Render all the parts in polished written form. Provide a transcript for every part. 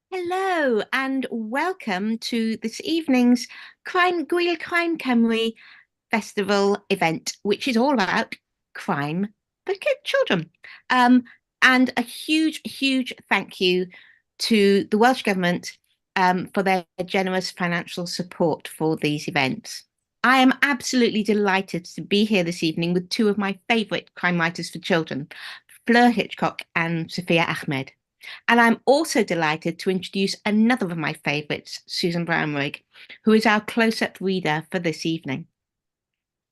Hello and welcome to this evening's Gael Crime Cymru Festival event, which is all about crime for children. Um, and a huge, huge thank you to the Welsh Government for their generous financial support for these events. I am absolutely delighted to be here this evening with two of my favourite crime writers for children, Fleur Hitchcock and Sufiya Ahmed. And I'm also delighted to introduce another of my favourites, Susan Brownrigg, who is our close-up reader for this evening.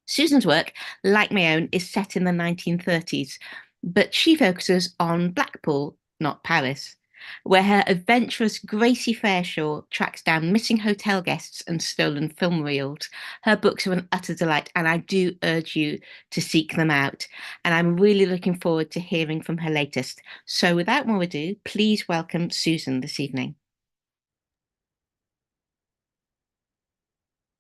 Susan's work, like my own, is set in the 1930s, but she focuses on Blackpool, not Paris, where her adventurous Gracie Fairshore tracks down missing hotel guests and stolen film reels. Her books are an utter delight, and I do urge you to seek them out. And I'm really looking forward to hearing from her latest. So without more ado, please welcome Susan this evening.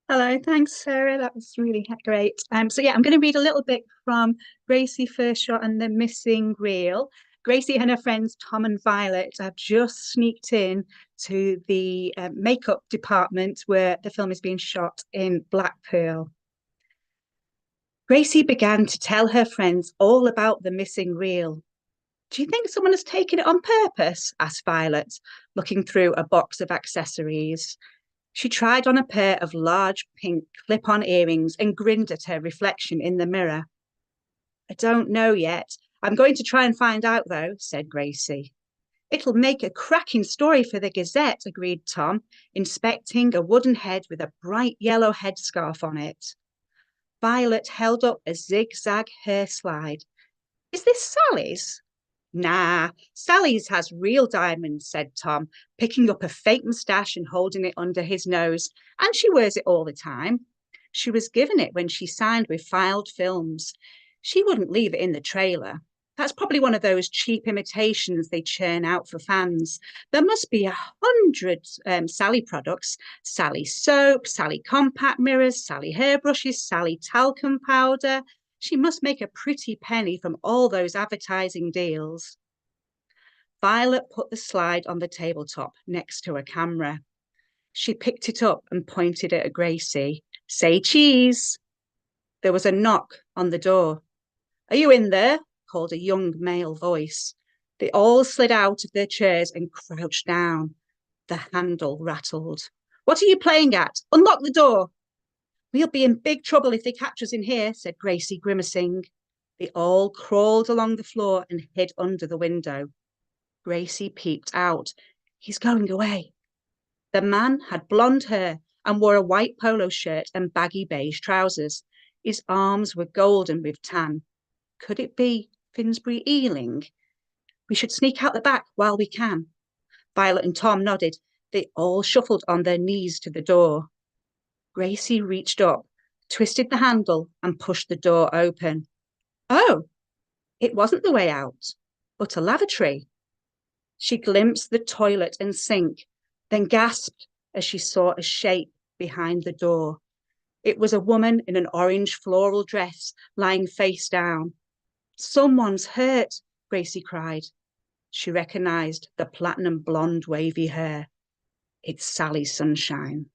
Hello, thanks, Sarah. That was really great. I'm going to read a little bit from Gracie Fairshore and the Missing Reel. Gracie and her friends Tom and Violet have just sneaked in to the makeup department where the film is being shot in Blackpool. Gracie began to tell her friends all about the missing reel. Do you think someone has taken it on purpose? Asked Violet, looking through a box of accessories. She tried on a pair of large pink clip-on earrings and grinned at her reflection in the mirror. I don't know yet. I'm going to try and find out, though, said Gracie. It'll make a cracking story for the Gazette, agreed Tom, inspecting a wooden head with a bright yellow headscarf on it. Violet held up a zigzag hair slide. Is this Sally's? Nah, Sally's has real diamonds, said Tom, picking up a fake moustache and holding it under his nose. And she wears it all the time. She was given it when she signed with Filed Films. She wouldn't leave it in the trailer. That's probably one of those cheap imitations they churn out for fans. There must be 100 Sally products. Sally soap, Sally compact mirrors, Sally hairbrushes, Sally talcum powder. She must make a pretty penny from all those advertising deals. Violet put the slide on the tabletop next to a camera. She picked it up and pointed it at Gracie. Say cheese. There was a knock on the door. Are you in there? Called a young male voice. They all slid out of their chairs and crouched down. The handle rattled. What are you playing at? Unlock the door. We'll be in big trouble if they catch us in here, said Gracie, grimacing. They all crawled along the floor and hid under the window. Gracie peeped out. He's going away. The man had blonde hair and wore a white polo shirt and baggy beige trousers. His arms were golden with tan. Could it be Finsbury Ealing? We should sneak out the back while we can. Violet and Tom nodded. They all shuffled on their knees to the door. Gracie reached up, twisted the handle, and pushed the door open. Oh, it wasn't the way out, but a lavatory. She glimpsed the toilet and sink, then gasped as she saw a shape behind the door. It was a woman in an orange floral dress lying face down. Someone's hurt, Gracie cried. She recognized the platinum blonde wavy hair. It's Sally Sunshine.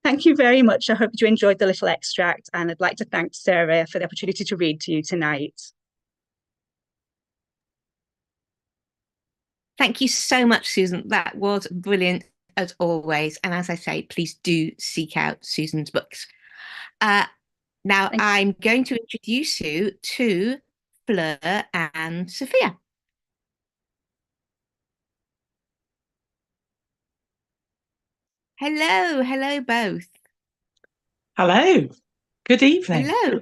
Thank you very much. I hope you enjoyed the little extract, and I'd like to thank Sarah for the opportunity to read to you tonight. Thank you so much, Susan. That was brilliant as always. And as I say, please do seek out Susan's books. Uh, now, Thank I'm going to introduce you to Fleur and Sufiya. Hello, hello both. Hello, good evening. Hello.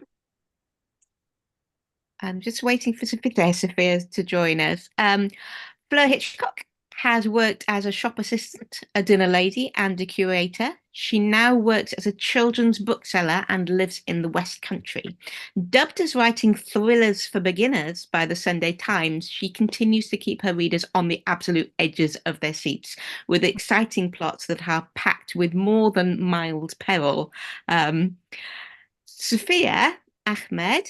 I'm just waiting for Sufiya to join us. Fleur Hitchcock has worked as a shop assistant, a dinner lady, and a curator. She now works as a children's bookseller and lives in the West Country. Dubbed as writing thrillers for beginners by the Sunday Times, she continues to keep her readers on the absolute edges of their seats with exciting plots that are packed with more than mild peril. Sufiya Ahmed,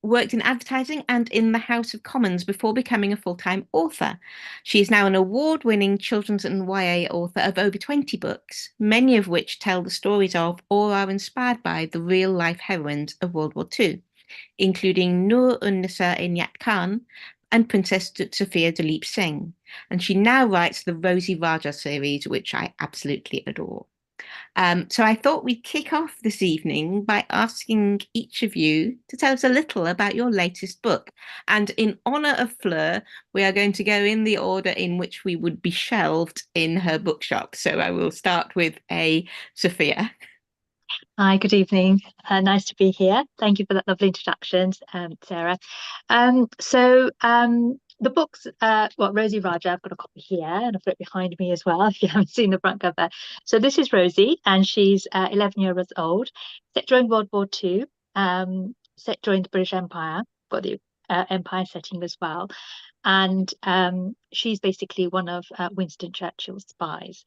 worked in advertising and in the House of Commons before becoming a full-time author. She is now an award-winning children's and YA author of over 20 books, many of which tell the stories of or are inspired by the real-life heroines of World War II, including Nur un-Nisa in Yat Khan and Princess Sophia Duleep Singh. And she now writes the Rosie Raja series, which I absolutely adore. So I thought we'd kick off this evening by asking each of you to tell us a little about your latest book. And in honor of Fleur, we are going to go in the order in which we would be shelved in her bookshop. So I will start with a Sufiya. Hi, good evening. Nice to be here. Thank you for that lovely introduction, Sarah. The book's Rosie Raja, I've got a copy here and I've got it behind me as well, if you haven't seen the front cover. So this is Rosie, and she's 11 years old, set during World War II, set during the British Empire, got the Empire setting as well. And she's basically one of Winston Churchill's spies.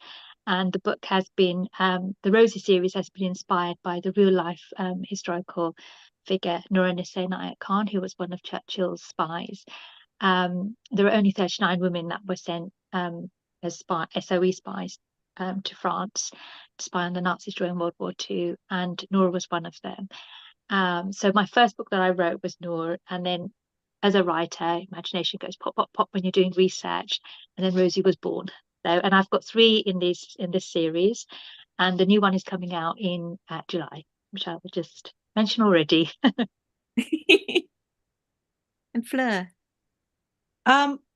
And the book has been, the Rosie series has been inspired by the real life historical figure Nur Nissa Khan, who was one of Churchill's spies. There were only 39 women that were sent as SOE spies to France to spy on the Nazis during World War II, and Nur was one of them. So my first book that I wrote was Nur, and then as a writer, imagination goes pop, pop, pop when you're doing research, and then Rosie was born. So, and I've got 3 in this series, and the new one is coming out in July, which I will just mention already. And Fleur.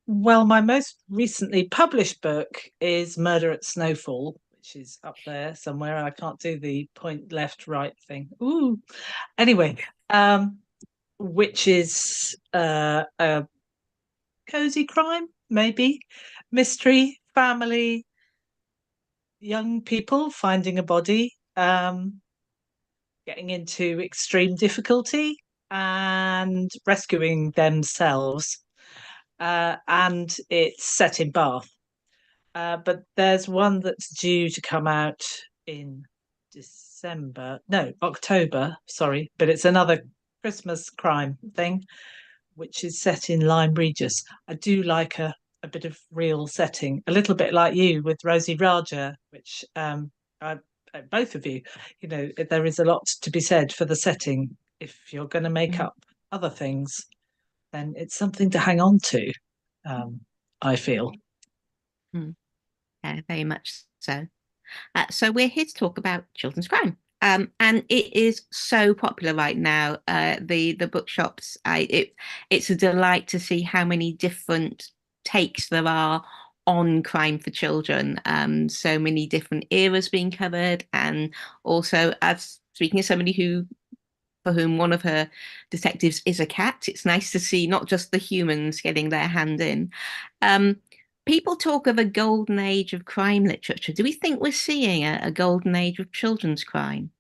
Well, my most recently published book is Murder at Snowfall, which is up there somewhere. I can't do the point left right thing. Ooh. Anyway, which is a cozy crime, maybe mystery, family, young people finding a body, getting into extreme difficulty and rescuing themselves. And it's set in Bath. But there's one that's due to come out in October, sorry, but it's another Christmas crime thing, which is set in Lyme Regis. I do like a bit of real setting, a little bit like you with Rosie Raja, which both of you, there is a lot to be said for the setting. If you're going to make up other things, then it's something to hang on to, I feel. Yeah, very much so. So we're here to talk about children's crime. And it is so popular right now. The bookshops, it's a delight to see how many different takes there are on crime for children. So many different eras being covered, and also, as speaking of somebody for whom one of her detectives is a cat, it's nice to see not just the humans getting their hand in. People talk of a golden age of crime literature. Do we think we're seeing a golden age of children's crime?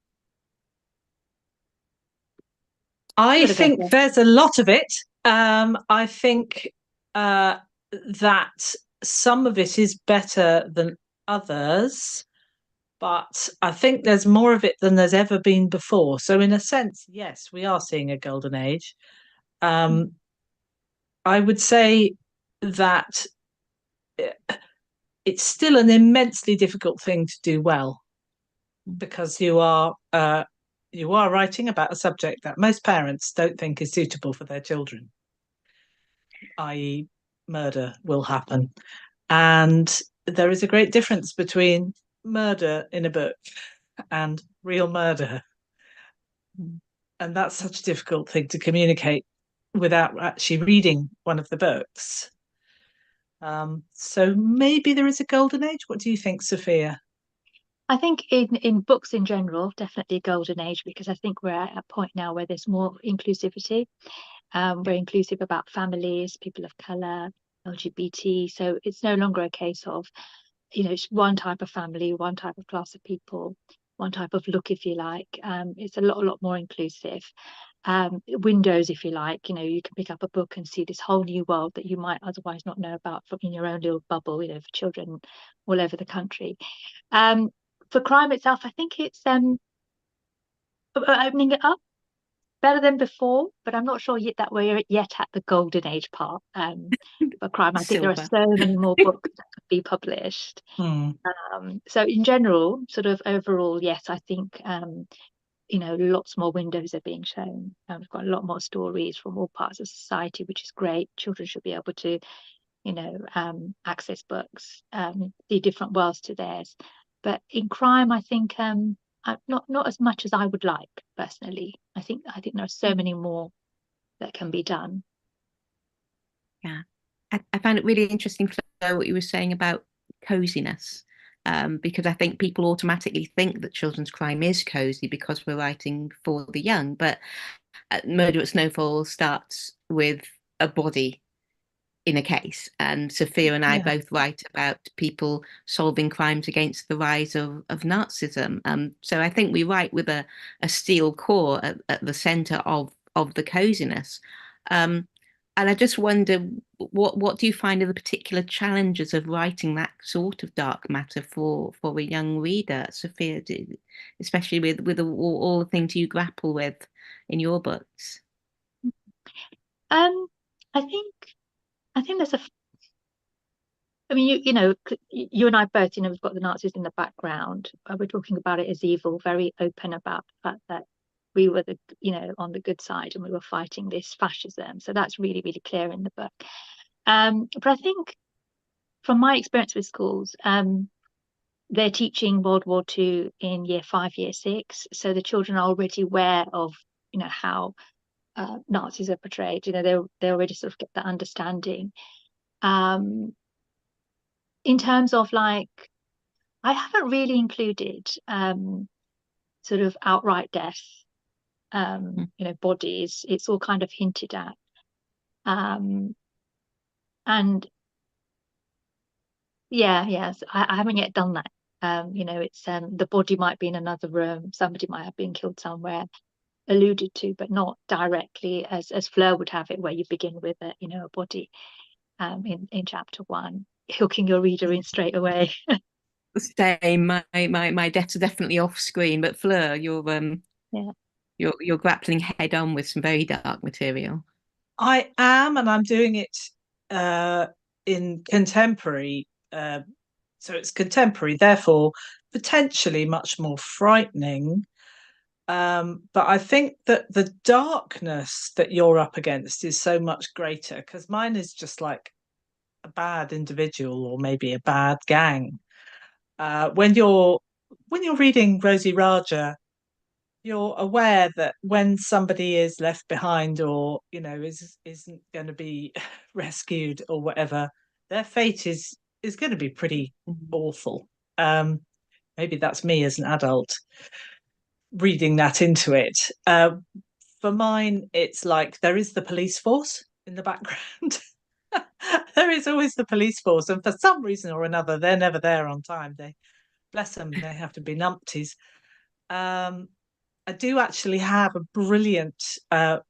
I think there's a lot of it. I think that some of it is better than others, but I think there's more of it than there's ever been before. So in a sense, yes, we are seeing a golden age. I would say that it's still an immensely difficult thing to do well, because you are writing about a subject that most parents don't think is suitable for their children, i.e. murder will happen. And there is a great difference between murder in a book and real murder. And that's such a difficult thing to communicate without actually reading one of the books. So maybe there is a golden age. What do you think, Sufiya? I think in books in general, definitely a golden age, because I think we're at a point now where there's more inclusivity. We're inclusive about families, people of colour, LGBT. So it's no longer a case of, it's one type of family, one type of class of people, one type of look, if you like. It's a lot more inclusive. Windows, if you like, you can pick up a book and see this whole new world that you might otherwise not know about in your own little bubble, for children all over the country. For crime itself, I think it's opening it up. better than before, but I'm not sure yet that we're yet at the golden age part for crime. I think there are Silver. so many more books that could be published. So in general, sort of overall, yes, I think lots more windows are being shown. We've got a lot more stories from all parts of society, which is great. Children should be able to, access books, see different worlds to theirs. But in crime, I think not as much as I would like personally. I think there are so many more that can be done. Yeah, I found it really interesting, Fleur, what you were saying about coziness, because I think people automatically think that children's crime is cozy because we're writing for the young, but Murder at Snowfall starts with a body in a case, and Sufiya and I Yeah. both write about people solving crimes against the rise of Nazism. So I think we write with a steel core at the center of the coziness. And I just wonder, what do you find are the particular challenges of writing that sort of dark matter for a young reader, Sufiya, especially with all the things you grapple with in your books? Um, I think there's I mean, you and I both, we've got the Nazis in the background. We're talking about it as evil, very open about the fact that we were on the good side and we were fighting this fascism. So that's really, really clear in the book. But I think from my experience with schools, they're teaching World War II in year 5, year 6. So the children are already aware of, how Nazis are portrayed. They already sort of get that understanding. In terms of I haven't really included sort of outright death, bodies. It's all kind of hinted at. And yes, I haven't yet done that. It's the body might be in another room, somebody might have been killed somewhere, alluded to, but not directly as Fleur would have it, where you begin with a body in chapter 1, hooking your reader in straight away. Same. My debts are definitely off screen, but Fleur, Yeah. you're grappling head on with some very dark material. I am, and I'm doing it in contemporary. So it's contemporary, therefore potentially much more frightening. But I think that the darkness that you're up against is so much greater, because mine is just like a bad individual or maybe a bad gang. When you're reading Rosie Raja, you're aware that when somebody is left behind or isn't going to be rescued or whatever, their fate is going to be pretty awful. Maybe that's me as an adult reading that into it. For mine, it's like there is the police force in the background. There is always the police force, and for some reason or another, they're never there on time. They, bless them, they have to be numpties. I do actually have a brilliant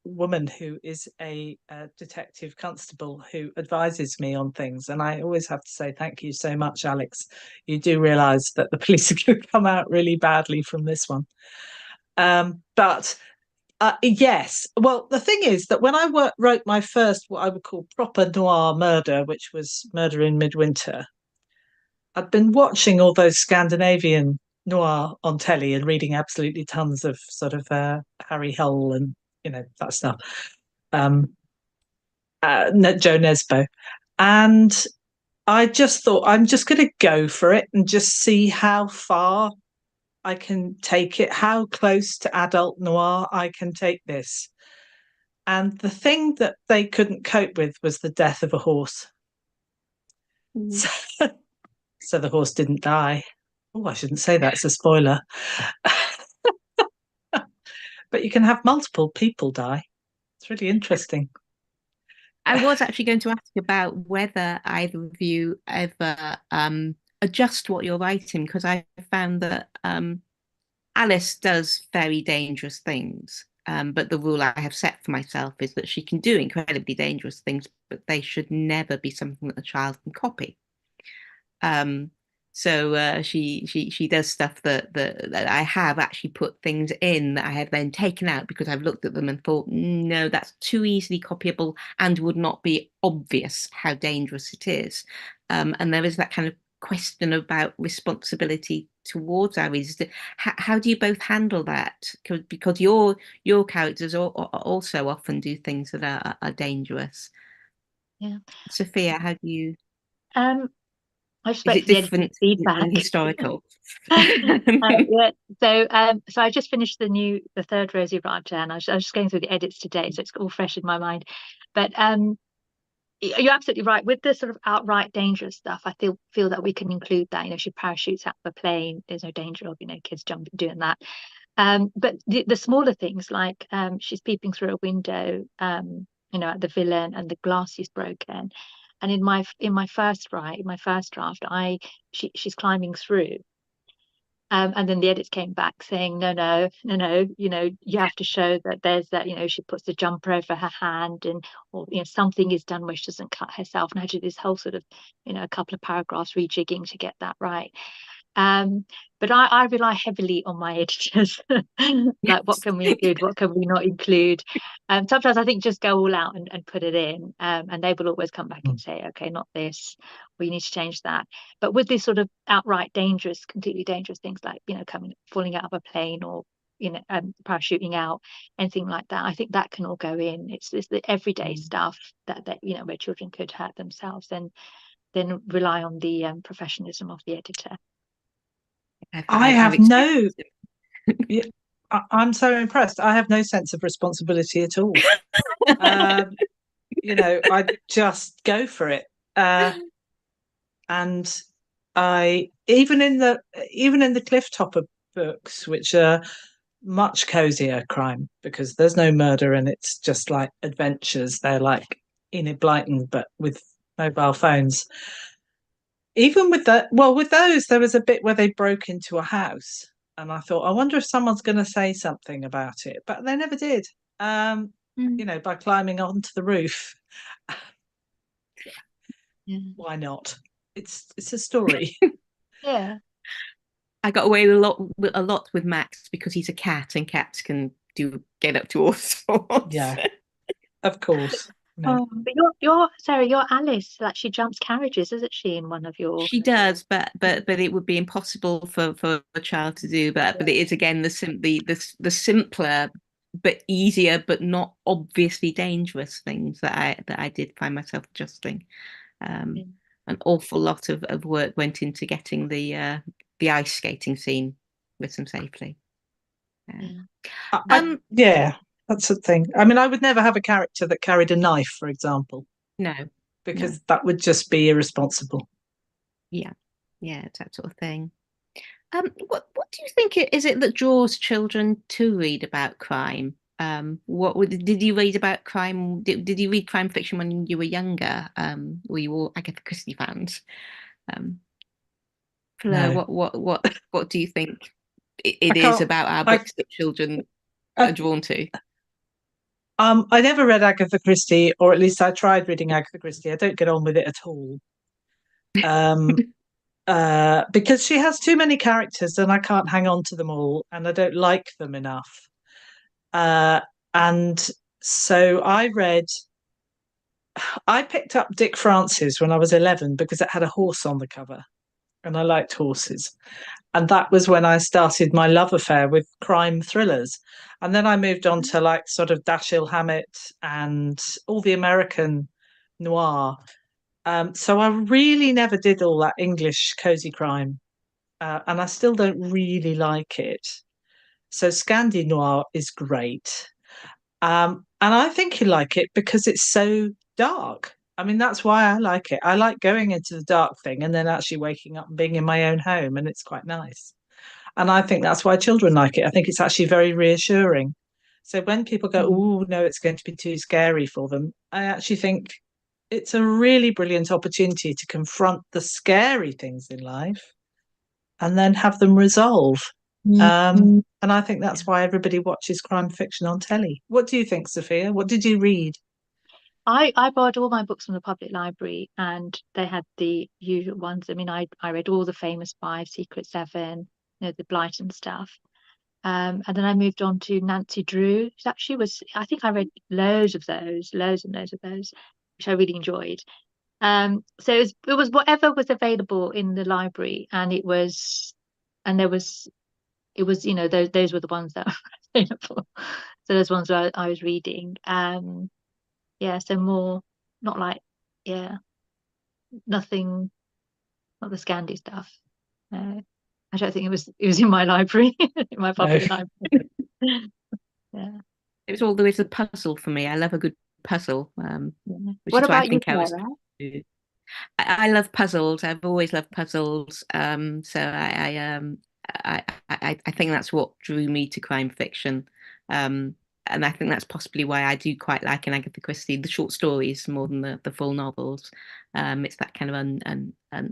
woman who is a detective constable who advises me on things. And I always have to say, thank you so much, Alex. You do realise that the police are going to come out really badly from this one. But yes, well, the thing is that when I wrote my first, what I would call proper noir murder, which was Murder in Midwinter, I'd been watching all those Scandinavian noir on telly and reading absolutely tons of sort of Harry Hull and that stuff, Joe Nesbo, and I just thought I'm just going to go for it and just see how far I can take it, how close to adult noir I can take this. And the thing that they couldn't cope with was the death of a horse. So the horse didn't die. Oh, I shouldn't say that. It's a spoiler. But you can have multiple people die. It's really interesting. I was actually going to ask about whether either of you ever adjust what you're writing, because I found that Alice does very dangerous things. But the rule I have set for myself is that she can do incredibly dangerous things, but they should never be something that a child can copy. So she does stuff that I have actually put things in that I have then taken out because I've looked at them and thought, no, that's too easily copyable and would not be obvious how dangerous it is. And there is that kind of question about responsibility towards our readers. How do you both handle that? Because your characters also often do things that are dangerous. Yeah. Sufiya, how do you? I just Is wait it for the editor's different feedback. than historical? Yeah. So I just finished the third Rosie Raja, and I was just going through the edits today, so it's all fresh in my mind. But you're absolutely right. With the sort of outright dangerous stuff, I feel that we can include that. She parachutes out of a plane. There's no danger of kids jumping doing that. But the smaller things like she's peeping through a window, at the villain, and the glass is broken. And in my first draft, she's climbing through. And then the edits came back saying, no, you have to show that there's that, she puts the jumper over her hand, or something is done where she doesn't cut herself. And I did this whole sort of, a couple of paragraphs rejigging to get that right. But I rely heavily on my editors. Like, what can we include? What can we not include? Sometimes I think just go all out and put it in. And they will always come back and say, okay, not this, or you need to change that. But with this sort of outright dangerous, completely dangerous things like, falling out of a plane, or, parachuting out, anything like that, I think that can all go in. It's the everyday stuff that where children could hurt themselves, and then rely on the professionalism of the editor. I'm so impressed. I have no sense of responsibility at all. I just go for it. And I even in the Clifftopper books, which are much cozier crime because there's no murder and it's just like adventures. They're like Enid Blyton, but with mobile phones. Even with those, there was a bit where they broke into a house, and I thought, I wonder if someone's going to say something about it, but they never did. By climbing onto the roof. Yeah. Why not? It's a story. Yeah. I got away a lot with Max because he's a cat, and cats can get up to all sorts. Yeah, of course. No. Oh, but your Alice, like, she jumps carriages, isn't she, in one of your? She does, but it would be impossible for a child to do. But it is again the simpler but easier but not obviously dangerous things that I did find myself adjusting. An awful lot of work went into getting the ice skating scene written safely. Yeah, that's the thing. I mean, I would never have a character that carried a knife, for example. No, because that would just be irresponsible. Yeah, it's that sort of thing. What do you think is it that draws children to read about crime? Did you read about crime? Did you read crime fiction when you were younger? Were you all Agatha Christie fans? Fleur, No. what do you think it is about our books that children are drawn to? I never read Agatha Christie, or at least I tried reading Agatha Christie. I don't get on with it at all. Because she has too many characters and I can't hang on to them all, and I don't like them enough. And so I picked up Dick Francis when I was 11 because it had a horse on the cover, and I liked horses. And that was when I started my love affair with crime thrillers. And then I moved on to like sort of Dashiell Hammett and all the American noir. So I really never did all that English cozy crime. And I still don't really like it. So Scandi noir is great. And I think you like it because it's so dark. I mean, that's why I like it. I like going into the dark thing and then actually waking up and being in my own home, and it's quite nice. And I think that's why children like it. I think it's actually very reassuring. So when people go, oh, no, it's going to be too scary for them, I actually think it's a really brilliant opportunity to confront the scary things in life and then have them resolve. And I think that's why everybody watches crime fiction on telly. What do you think, Sufiya? What did you read? I borrowed all my books from the public library, and they had the usual ones. I mean, I read all the famous five, Secret Seven, the Blyton stuff. And then I moved on to Nancy Drew. Which actually was, I think I read loads and loads of those, which I really enjoyed. So it was whatever was available in the library, and there was those were the ones that were available. So those ones I was reading. Yeah, so more not like yeah, nothing, not the Scandi stuff. No, I don't think it was in my library, in my No. public library. Yeah. It was always a puzzle for me. I love a good puzzle, Yeah. which What is why I about you, think I was. Sarah? I love puzzles. I've always loved puzzles. So I think that's what drew me to crime fiction. And I think that's possibly why I do quite like in Agatha Christie the short stories more than the full novels. It's that kind of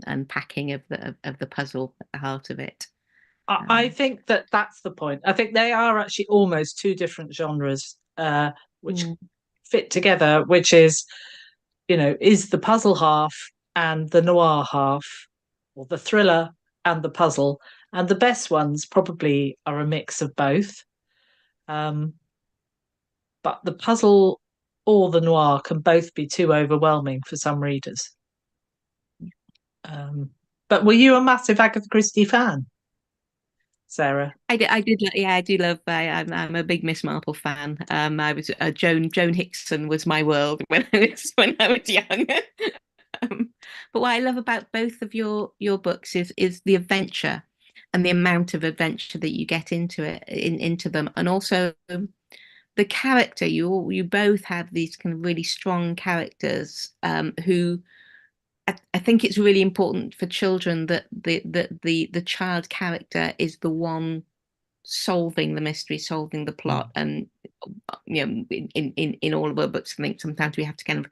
unpacking of the puzzle at the heart of it. I think that's the point. I think they are actually almost two different genres, which Mm. fit together, which is, is the puzzle half and the noir half, or the thriller and the puzzle. And the best ones probably are a mix of both. But the puzzle or the noir can both be too overwhelming for some readers. But were you a massive Agatha Christie fan, Sarah? I did, yeah, I do love. I'm a big Miss Marple fan. I was Joan Hickson was my world when I was young. But what I love about both of your books is the adventure and the amount of adventure that you get into them, and also the character. You both have these kind of really strong characters who. I think it's really important for children that the child character is the one solving the mystery, solving the plot. And in all of our books, I think sometimes we have to kind of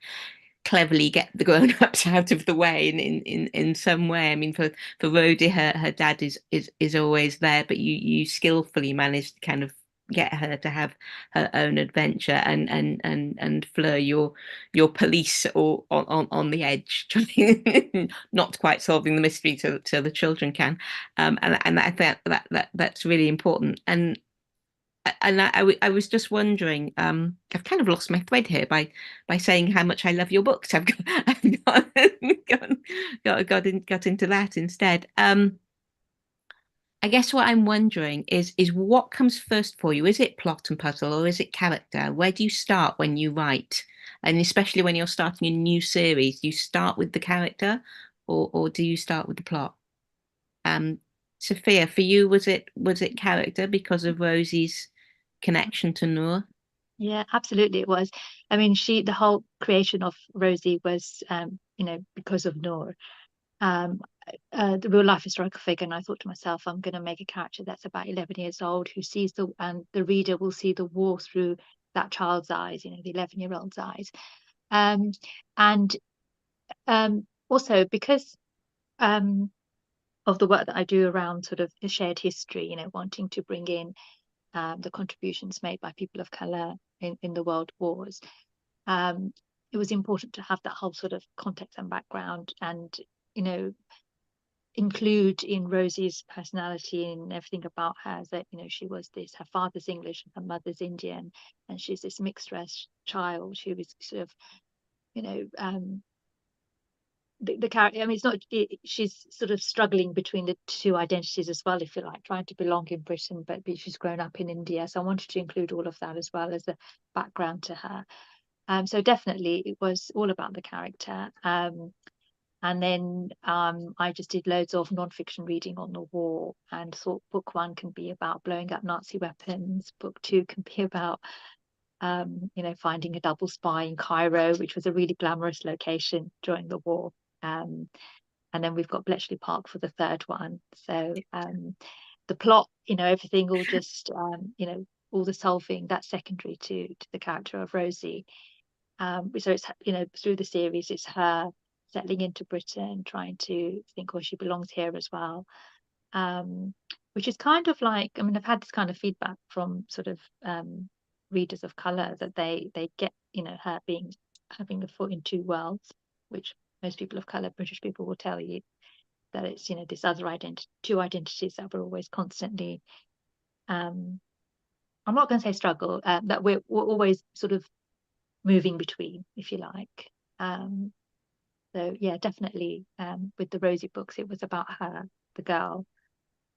cleverly get the grown-ups out of the way in some way. I mean, for Rhodey, her dad is always there, but you skillfully manage to kind of get her to have her own adventure, and Fleur, your police or on the edge, trying not quite solving the mystery so the children can. And I think that's really important. And I was just wondering, I've kind of lost my thread here by saying how much I love your books. I've got into that instead. I guess what I'm wondering is what comes first for you? Is it plot and puzzle, or is it character? Where do you start when you write? And especially when you're starting a new series, do you start with the character, or do you start with the plot? Um, Sufiya, for you, was it character because of Rosie's connection to Noor? Yeah, absolutely it was. I mean, the whole creation of Rosie was, because of Noor. Um, the real life historical figure, and I thought to myself, I'm going to make a character that's about 11 years old who sees and the reader will see the war through that child's eyes, the 11-year-old's eyes. And also because of the work that I do around sort of the shared history, wanting to bring in the contributions made by people of color in the world wars. It was important to have that whole sort of context and background, and include in Rosie's personality and everything about her that she was this, her father's English and her mother's Indian, and she's this mixed race child who was sort of the character. I mean, she's sort of struggling between the two identities as well, if you like, trying to belong in Britain, but she's grown up in India. So I wanted to include all of that as well as a background to her. So definitely it was all about the character. And then I just did loads of non-fiction reading on the war, and thought book one can be about blowing up Nazi weapons. Book two can be about finding a double spy in Cairo, which was a really glamorous location during the war. And then we've got Bletchley Park for the third one. So the plot, everything all just, all the solving, that's secondary to the character of Rosie. So it's, through the series, it's her settling into Britain, trying to think, she belongs here as well. Which is kind of like, I mean, I've had this kind of feedback from sort of readers of color that they get, her being having a foot in two worlds, which most people of colour, British people, will tell you that it's, this other identity, two identities that we're always constantly, I'm not going to say struggle, that we're always sort of moving between, if you like. So yeah, definitely with the Rosie books, it was about her, the girl,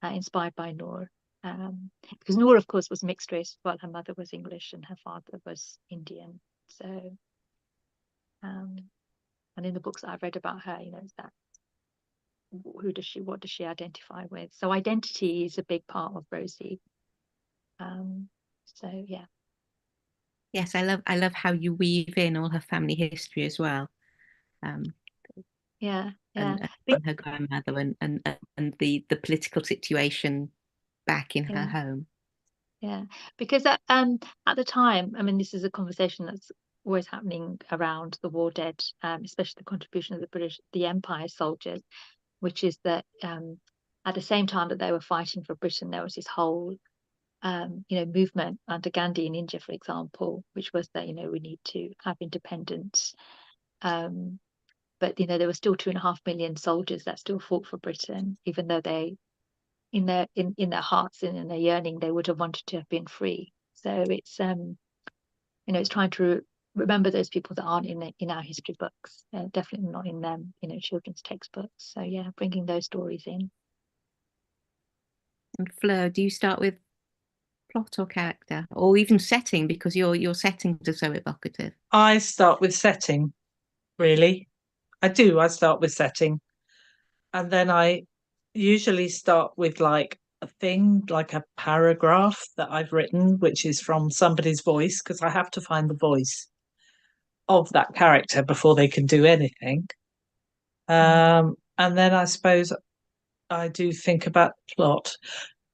inspired by Noor. Because Noor, of course, was mixed race. Well, her mother was English and her father was Indian. So, and in the books that I've read about her, it's that what does she identify with? So identity is a big part of Rosie. So yeah. Yes, I love how you weave in all her family history as well. Yeah. And her grandmother and the political situation back in her home. Yeah, because at the time, I mean, this is a conversation that's always happening around the war dead, especially the contribution of the Empire soldiers, which is that at the same time that they were fighting for Britain, there was this whole movement under Gandhi in India, for example, which was that we need to have independence. But there were still 2.5 million soldiers that still fought for Britain, even though they in their hearts and in their yearning they would have wanted to have been free. So it's it's trying to remember those people that aren't in our history books, definitely not in them children's textbooks. So yeah, bringing those stories in. And Fleur, do you start with plot or character, or even setting, because your settings are so evocative? I start with setting, really. I do. I start with setting, and then I usually start with like a thing, like a paragraph that I've written, which is from somebody's voice, because I have to find the voice of that character before they can do anything. And then I suppose I do think about plot,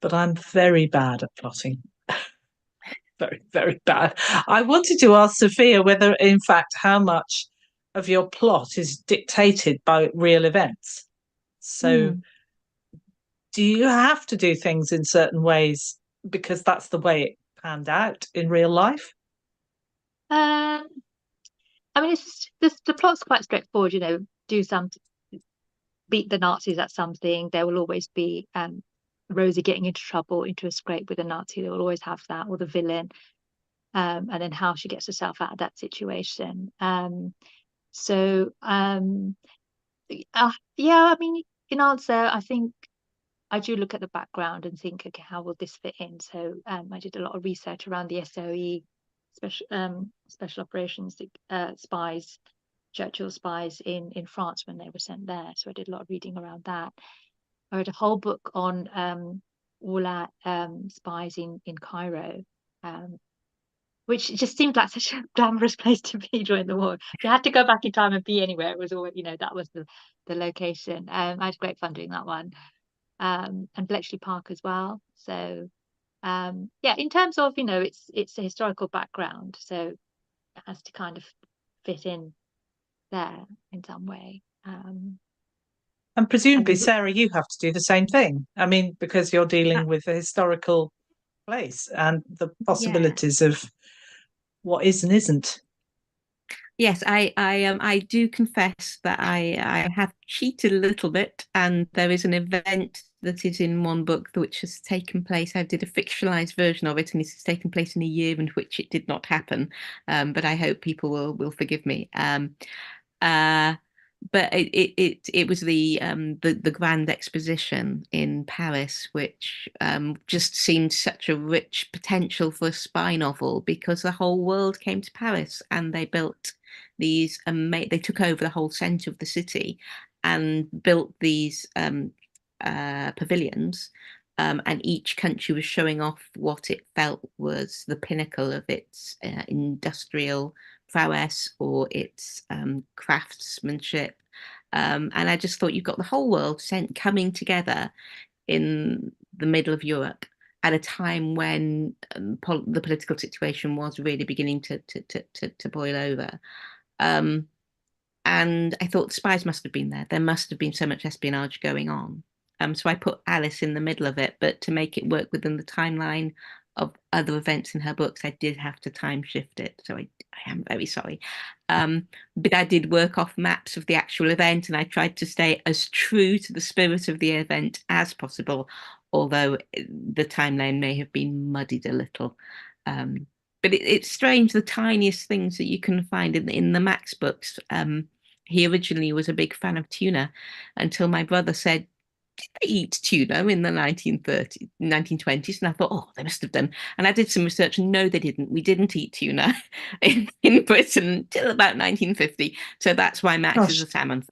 but I'm very bad at plotting. Very, very bad. I wanted to ask Sufiya whether, in fact, how much of your plot is dictated by real events. So, do you have to do things in certain ways because that's the way it panned out in real life? I mean, the plot's quite straightforward. Beat the Nazis at something. There will always be Rosie getting into trouble, into a scrape with a Nazi. They will always have that, or the villain. And then how she gets herself out of that situation. Yeah, I mean, in answer, I think I do look at the background and think, okay, how will this fit in? So I did a lot of research around the SOE, special operations spies, Churchill spies in France when they were sent there. So I did a lot of reading around that. I read a whole book on all our spies in Cairo. Which just seemed like such a glamorous place to be during the war. If you had to go back in time and be anywhere, it was always, that was the location. I had great fun doing that one. And Bletchley Park as well. So yeah, in terms of, it's a historical background, so it has to kind of fit in there in some way. And presumably, Sarah, you have to do the same thing. I mean, because you're dealing with a historical place and the possibilities of what is and isn't. Yes, I do confess that I have cheated a little bit, and there is an event that is in one book which has taken place. I did a fictionalized version of it, and it has taken place in a year in which it did not happen. But I hope people will forgive me. But it was the Grand Exposition in Paris, which just seemed such a rich potential for a spy novel, because the whole world came to Paris and they built these they took over the whole center of the city and built these pavilions, and each country was showing off what it felt was the pinnacle of its industrial prowess or its craftsmanship. And I just thought you've got the whole world coming together in the middle of Europe at a time when the political situation was really beginning to boil over. And I thought the spies must have been there. There must have been so much espionage going on. So I put Alice in the middle of it, but to make it work within the timeline of other events in her books, I did have to time shift it. So I am very sorry. But I did work off maps of the actual event, and I tried to stay as true to the spirit of the event as possible, although the timeline may have been muddied a little. But it's strange, the tiniest things that you can find in the Max books. He originally was a big fan of tuna until my brother said, "Did they eat tuna in the 1930s, 1920s?" And I thought, oh, they must have done. And I did some research, and no, they didn't. We didn't eat tuna in Britain till about 1950. So that's why Max is Gosh. a salmon.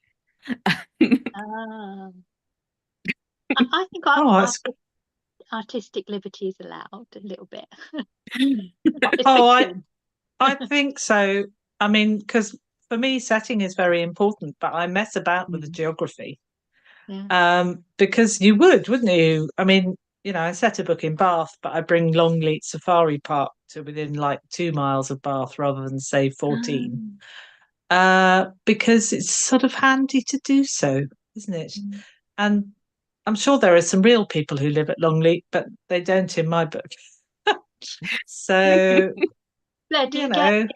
Ah. I think artistic liberty is allowed a little bit. Oh, I think so. I mean, because for me, setting is very important, but I mess about with the geography. Yeah. Because you would, wouldn't you? I mean, I set a book in Bath, but I bring Longleat Safari Park to within like 2 miles of Bath rather than say 14. Because it's sort of handy to do so, isn't it? And I'm sure there are some real people who live at Longleat, but they don't in my book. So, Fleur, do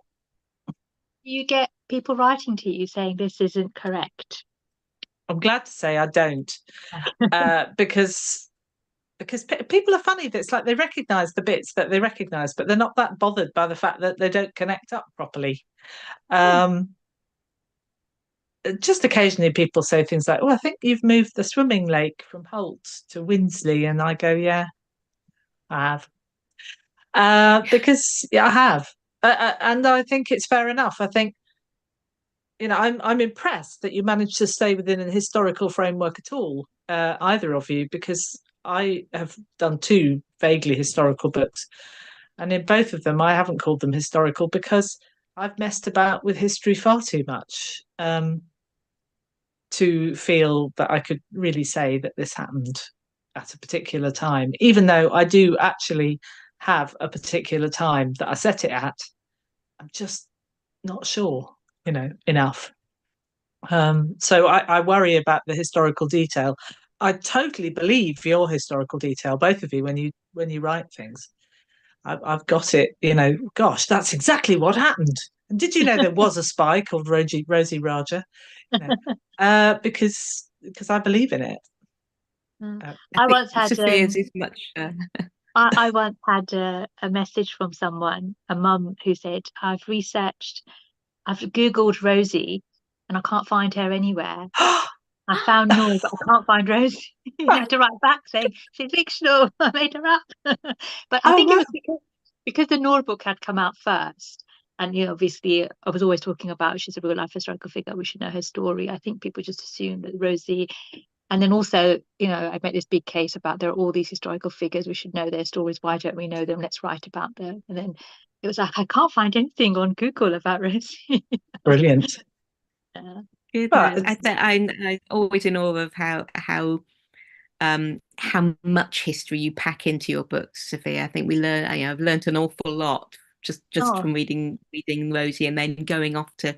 you get people writing to you saying this isn't correct? I'm glad to say I don't, because people are funny. It's like they recognise the bits that they recognise, but they're not that bothered by the fact that they don't connect up properly. Just occasionally people say things like, "Oh, I think you've moved the swimming lake from Holt to Winsley," and I go, "Yeah, I have," because I have, and I think it's fair enough. I think I'm impressed that you managed to stay within a historical framework at all, either of you, because I have done 2 vaguely historical books, and in both of them I haven't called them historical because I've messed about with history far too much to feel that I could really say that this happened at a particular time, even though I do actually have a particular time that I set it at. I'm just not sure, enough. So I worry about the historical detail. I totally believe your historical detail, both of you, when you write things. I've got it. Gosh, that's exactly what happened. And did you know there was a spy called Rosie Raja? Because I believe in it. I once had Sufiya's is much. I once had a message from someone, a mum, who said, I've Googled Rosie and I can't find her anywhere. I found Nor, but I can't find Rosie. You had to write back saying she's fictional. I made her up. But I think it was because the Nor book had come out first. And obviously, I was always talking about she's a real life historical figure. We should know her story. I think people just assume that Rosie. And then also, I made this big case about there are all these historical figures. We should know their stories. Why don't we know them? Let's write about them. And then it was like, I can't find anything on Google about Rosie. Brilliant. Goodness. I'm always in awe of how much history you pack into your books, Sufiya. I think I've learned an awful lot just from reading Rosie and then going off to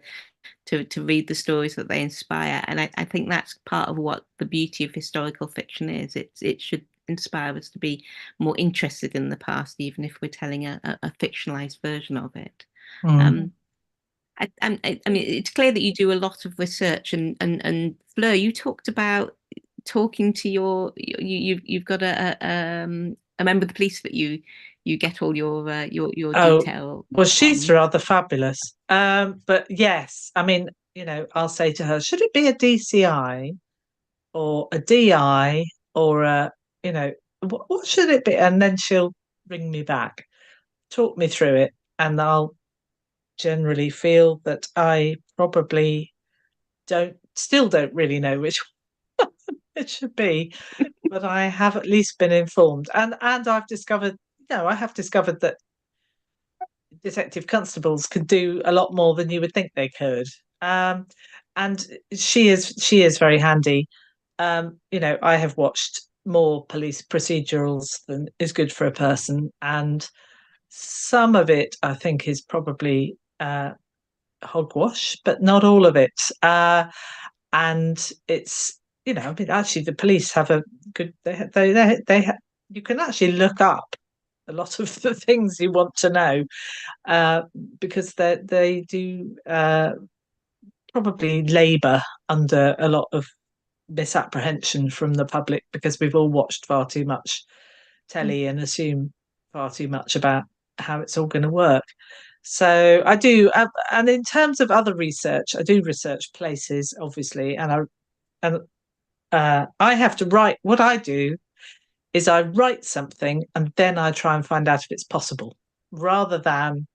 read the stories that they inspire. And I think that's part of what the beauty of historical fiction is. It should inspire us to be more interested in the past, even if we're telling a fictionalized version of it. I mean, it's clear that you do a lot of research, and Fleur, you talked about talking to you've got a member of the police that you get all your detail. Well, she's rather fabulous. But yes, I mean, I'll say to her, should it be a DCI or a DI or what should it be? And then she'll ring me back, talk me through it, and I'll generally feel that I probably still don't really know which one it should be, but I have at least been informed, and I've discovered, I have discovered that detective constables could do a lot more than you would think they could. And she is very handy. I have watched more police procedurals than is good for a person, and some of it I think is probably hogwash, but not all of it. And it's I mean, actually, the police have a good. They you can actually look up a lot of the things you want to know, because they do probably labour under a lot of misapprehension from the public, because we've all watched far too much telly and assume far too much about how it's all going to work. So I do, and in terms of other research, I do research places, obviously, I have to write. What I do is I write something and then I try and find out if it's possible, rather than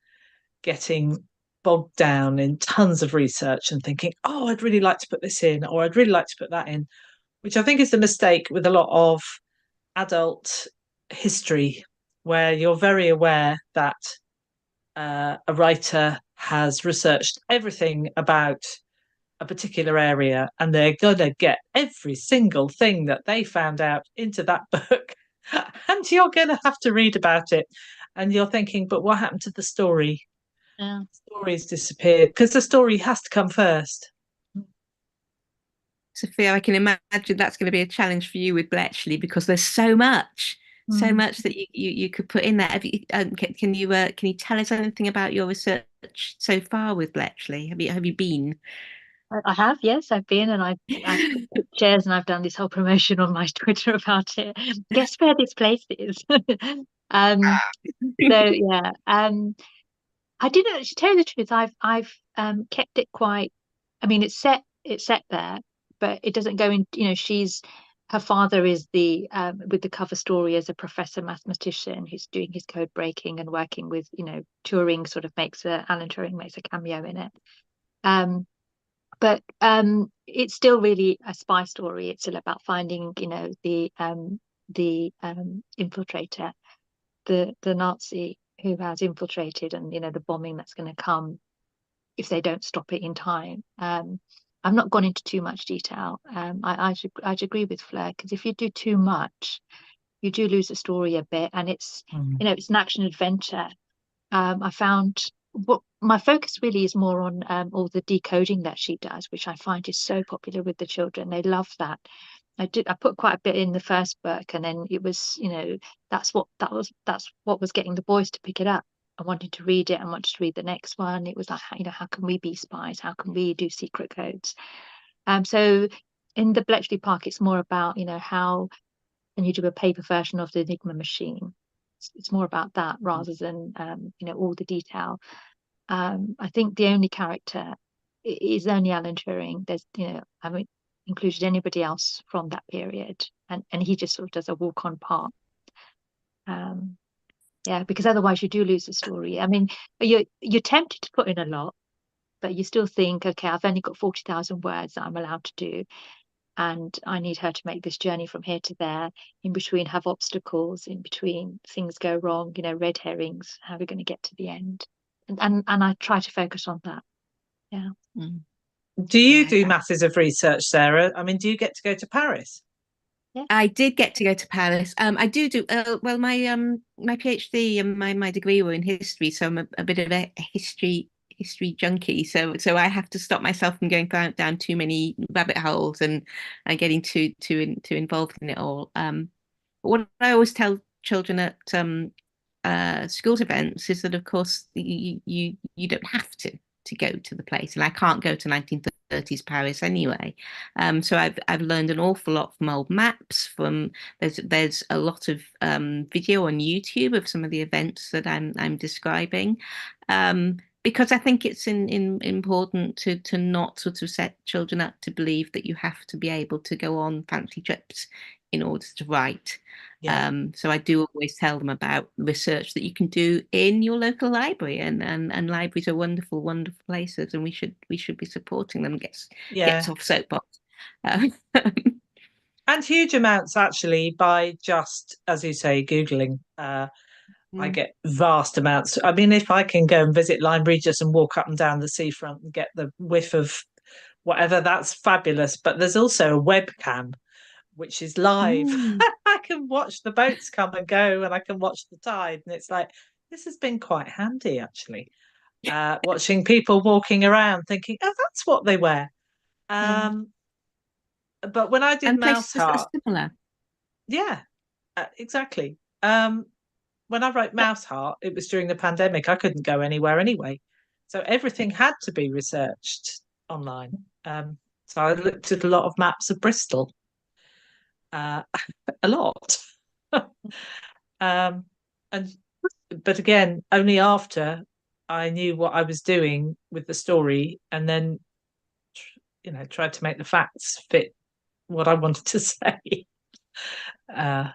getting bogged down in tons of research and thinking, oh, I'd really like to put this in, or I'd really like to put that in, which I think is the mistake with a lot of adult history, where you're very aware that a writer has researched everything about a particular area and they're going to get every single thing that they found out into that book. And you're going to have to read about it. And you're thinking, but what happened to the story? Yeah. The story's disappeared, because the story has to come first. Sufiya, I can imagine that's going to be a challenge for you with Bletchley, because there's so much that you could put in there. Have you, can you tell us anything about your research so far with Bletchley? Have you been? I have, yes, I've been, and I've got pictures, and I've done this whole promotion on my Twitter about it. Guess where this place is? So yeah, I didn't, to tell you the truth, I've kept it quite. I mean, it's set there, but it doesn't go in. Her father is the with the cover story as a professor mathematician who's doing his code breaking and working with, Turing sort of Alan Turing makes a cameo in it. But it's still really a spy story. It's still about finding, the infiltrator, the Nazi who has infiltrated, and the bombing that's going to come if they don't stop it in time. I've not gone into too much detail. I'd agree with Fleur, because if you do too much, you do lose the story a bit, and it's it's an action adventure. I found what my focus really is more on all the decoding that she does, which I find is so popular with the children. They love that. I put quite a bit in the first book, and then it was, that's what was getting the boys to pick it up. I wanted to read it and wanted to read the next one. It was like, how can we be spies? How can we do secret codes? So in the Bletchley Park, it's more about, how can you do a paper version of the Enigma machine? It's more about that rather than all the detail. I think the only character is only Alan Turing. There's I haven't included anybody else from that period, and he just sort of does a walk on part. Yeah, because otherwise you do lose the story. I mean, you're tempted to put in a lot, but you still think, okay, I've only got 40,000 words that I'm allowed to do, and I need her to make this journey from here to there. In between, have obstacles. In between, things go wrong. Red herrings. How are we going to get to the end? And I try to focus on that. Yeah. Do you do masses of research, Sarah? I mean, do you get to go to Paris? Yeah. I did get to go to Paris. I do well. My PhD and my degree were in history, so I'm a bit of a history junkie. So I have to stop myself from going down too many rabbit holes and getting too involved in it all. But what I always tell children at schools events is that, of course, you don't have to go to the place, and I can't go to 1930s Paris anyway. So I've learned an awful lot from old maps. There's a lot of video on YouTube of some of the events that I'm describing. Because I think it's important to not sort of set children up to believe that you have to be able to go on fancy trips in order to write. Yeah. So I do always tell them about research that you can do in your local library, and libraries are wonderful, wonderful places, and we should be supporting them. Gets off soapbox. And huge amounts, actually, by just, as you say, Googling. I get vast amounts. I mean, if I can go and visit Lyme Regis and walk up and down the seafront and get the whiff of whatever, that's fabulous. But there's also a webcam, which is live. I can watch the boats come and go, and I can watch the tide. And it's like, this has been quite handy, actually. Watching people walking around thinking, oh, that's what they wear. But when I did Mouse Heart, similar. yeah, exactly. when I wrote Mouse Heart, it was during the pandemic. I couldn't go anywhere anyway, so everything had to be researched online. So I looked at a lot of maps of Bristol, a lot, um, and but again, only after I knew what I was doing with the story, and then tried to make the facts fit what I wanted to say. Oh,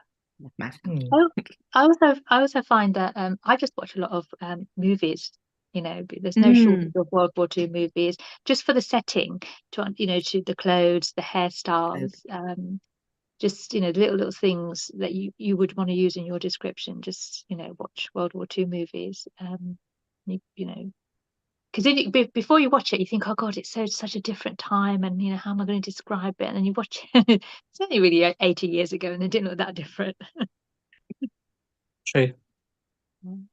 I also find that I just watch a lot of movies. There's no shortage of World War II movies, just for the setting, to the clothes, the hairstyles, just the little things that you would want to use in your description. Just watch World War II movies. Because before you watch it, you think, oh God, it's such a different time, and how am I going to describe it? And then you watch it, it's only really 80 years ago, and it didn't look that different. True.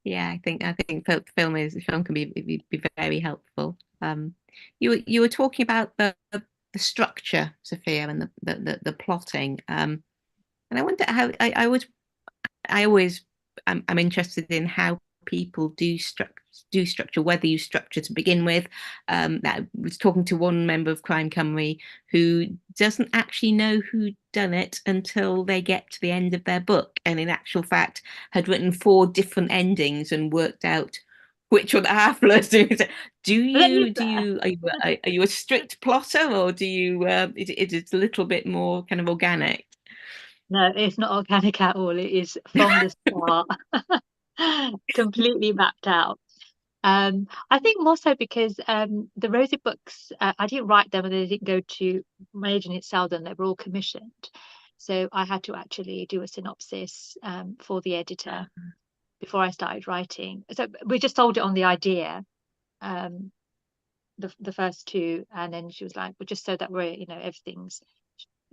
Yeah, I think film can be very helpful. You were talking about the structure, Sufiya, and the plotting. And I wonder how I'm interested in how people do structure, whether you structure to begin with. I was talking to one member of Crime Cymru who doesn't actually know who done it until they get to the end of their book, and in actual fact had written 4 different endings and worked out which one the half was doing. Are you a strict plotter, or do you is it a little bit more kind of organic? No, it's not organic at all. It is from the start, completely mapped out. I think more so because the Rosie books, I didn't write them and they didn't go to my agent didn't sell them. They were all commissioned. So I had to actually do a synopsis for the editor before I started writing. So we just sold it on the idea, the first 2, and then she was like, well, just so that we're, everything's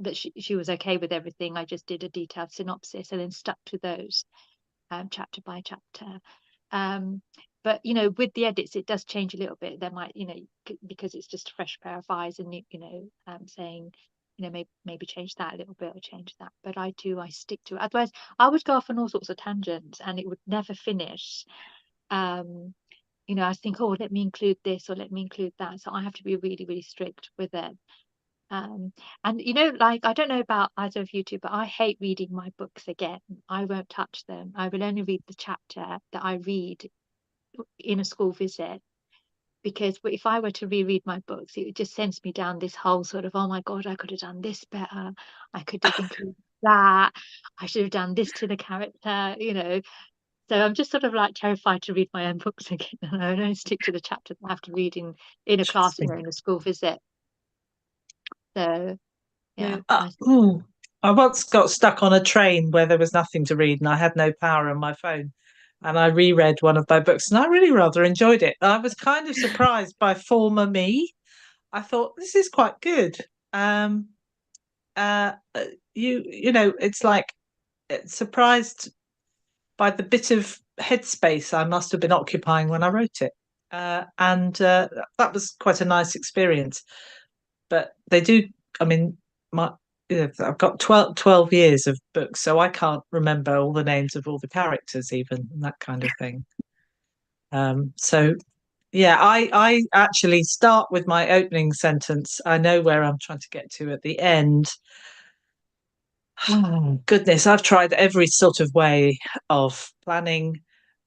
that she was okay with everything. I just did a detailed synopsis and then stuck to those chapter by chapter. But with the edits, it does change a little bit. There might, because it's just a fresh pair of eyes, and saying, maybe change that a little bit or change that. But I stick to it. Otherwise, I would go off on all sorts of tangents, and it would never finish. I think, oh, let me include this or let me include that. So I have to be really, really strict with it. And like, I don't know about either of you two, but I hate reading my books again. I won't touch them. I will only read the chapter that I read in a school visit, because if I were to reread my books, it just sends me down this whole sort of, oh my God, I could have done this better. I could have included that. I should have done this to the character, So I'm just sort of like terrified to read my own books again. And I only stick to the chapters I have to read in a class, in a school visit. So yeah. I once got stuck on a train where there was nothing to read and I had no power on my phone. And I reread one of my books and I really rather enjoyed it. I was kind of surprised by former me. I thought, this is quite good. It's like surprised by the bit of headspace I must have been occupying when I wrote it. And that was quite a nice experience. But they do, I mean, I've got 12 years of books, so I can't remember all the names of all the characters even, and that kind of thing. So yeah, I actually start with my opening sentence. I know where I'm trying to get to at the end. Oh, goodness, I've tried every sort of way of planning,